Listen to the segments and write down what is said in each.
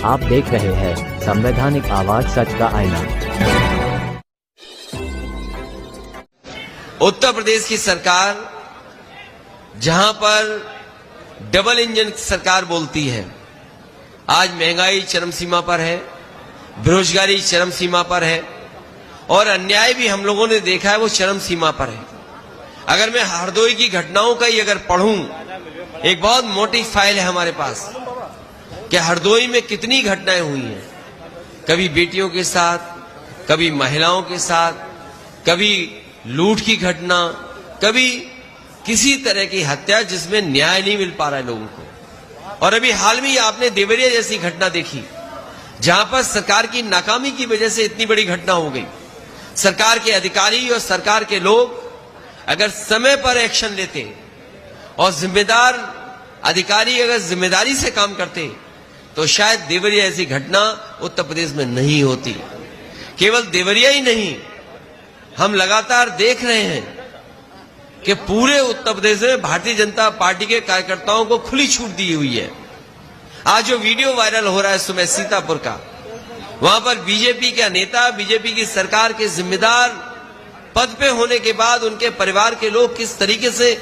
आप देख रहे हैं संवैधानिक आवाज, सच का आईना। उत्तर प्रदेश की सरकार, जहां पर डबल इंजन सरकार बोलती है, आज महंगाई चरम सीमा पर है, बेरोजगारी चरम सीमा पर है और अन्याय भी हम लोगों ने देखा है वो चरम सीमा पर है। अगर मैं हरदोई की घटनाओं का ही अगर पढ़ूं, एक बहुत मोटी फाइल है हमारे पास कि हरदोई में कितनी घटनाएं हुई हैं, कभी बेटियों के साथ, कभी महिलाओं के साथ, कभी लूट की घटना, कभी किसी तरह की हत्या जिसमें न्याय नहीं मिल पा रहा है लोगों को। और अभी हाल में आपने देवरिया जैसी घटना देखी, जहां पर सरकार की नाकामी की वजह से इतनी बड़ी घटना हो गई। सरकार के अधिकारी और सरकार के लोग अगर समय पर एक्शन लेते और जिम्मेदार अधिकारी अगर जिम्मेदारी से काम करते तो शायद देवरिया ऐसी घटना उत्तर प्रदेश में नहीं होती। केवल देवरिया ही नहीं, हम लगातार देख रहे हैं कि पूरे उत्तर प्रदेश में भारतीय जनता पार्टी के कार्यकर्ताओं को खुली छूट दी हुई है। आज जो वीडियो वायरल हो रहा है सुबह सीतापुर का, वहां पर बीजेपी का नेता, बीजेपी की सरकार के जिम्मेदार पद पे होने के बाद उनके परिवार के लोग किस तरीके से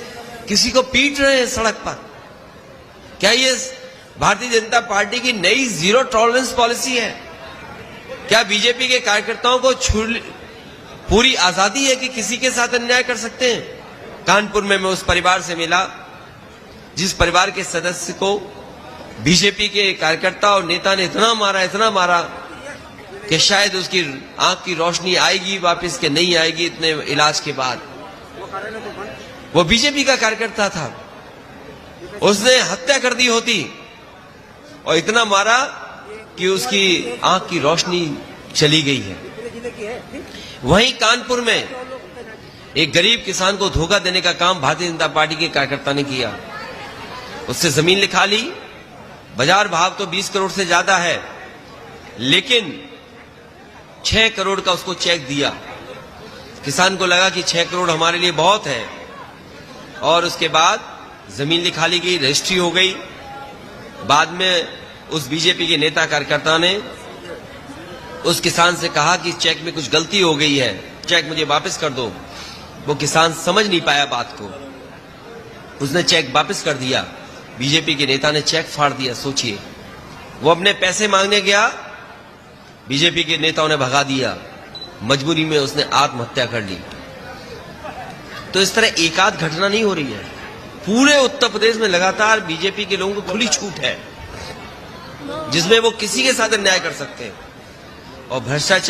किसी को पीट रहे हैं सड़क पर। क्या ये भारतीय जनता पार्टी की नई जीरो टॉलरेंस पॉलिसी है? क्या बीजेपी के कार्यकर्ताओं को पूरी आजादी है कि किसी के साथ अन्याय कर सकते हैं? कानपुर में मैं उस परिवार से मिला जिस परिवार के सदस्य को बीजेपी के कार्यकर्ता और नेता ने इतना मारा कि शायद उसकी आंख की रोशनी आएगी वापस के नहीं आएगी इतने इलाज के बाद। वो बीजेपी का कार्यकर्ता था, उसने हत्या कर दी होती और इतना मारा कि उसकी आंख की रोशनी चली गई है। वहीं कानपुर में एक गरीब किसान को धोखा देने का काम भारतीय जनता पार्टी के कार्यकर्ता ने किया। उससे जमीन लिखा ली, बाजार भाव तो 20 करोड़ से ज्यादा है, लेकिन 6 करोड़ का उसको चेक दिया। किसान को लगा कि 6 करोड़ हमारे लिए बहुत है और उसके बाद जमीन लिखा ली गई, रजिस्ट्री हो गई। बाद में उस बीजेपी के नेता कार्यकर्ता ने उस किसान से कहा कि चेक में कुछ गलती हो गई है, चेक मुझे वापस कर दो। वो किसान समझ नहीं पाया बात को, उसने चेक वापस कर दिया। बीजेपी के नेता ने चेक फाड़ दिया। सोचिए, वो अपने पैसे मांगने गया, बीजेपी के नेताओं ने भगा दिया, मजबूरी में उसने आत्महत्या कर ली। तो इस तरह एक आध घटना नहीं हो रही है, पूरे उत्तर प्रदेश में लगातार बीजेपी के लोगों को खुली छूट है जिसमें वो किसी के साथ अन्याय कर सकते हैं। और भ्रष्टाचार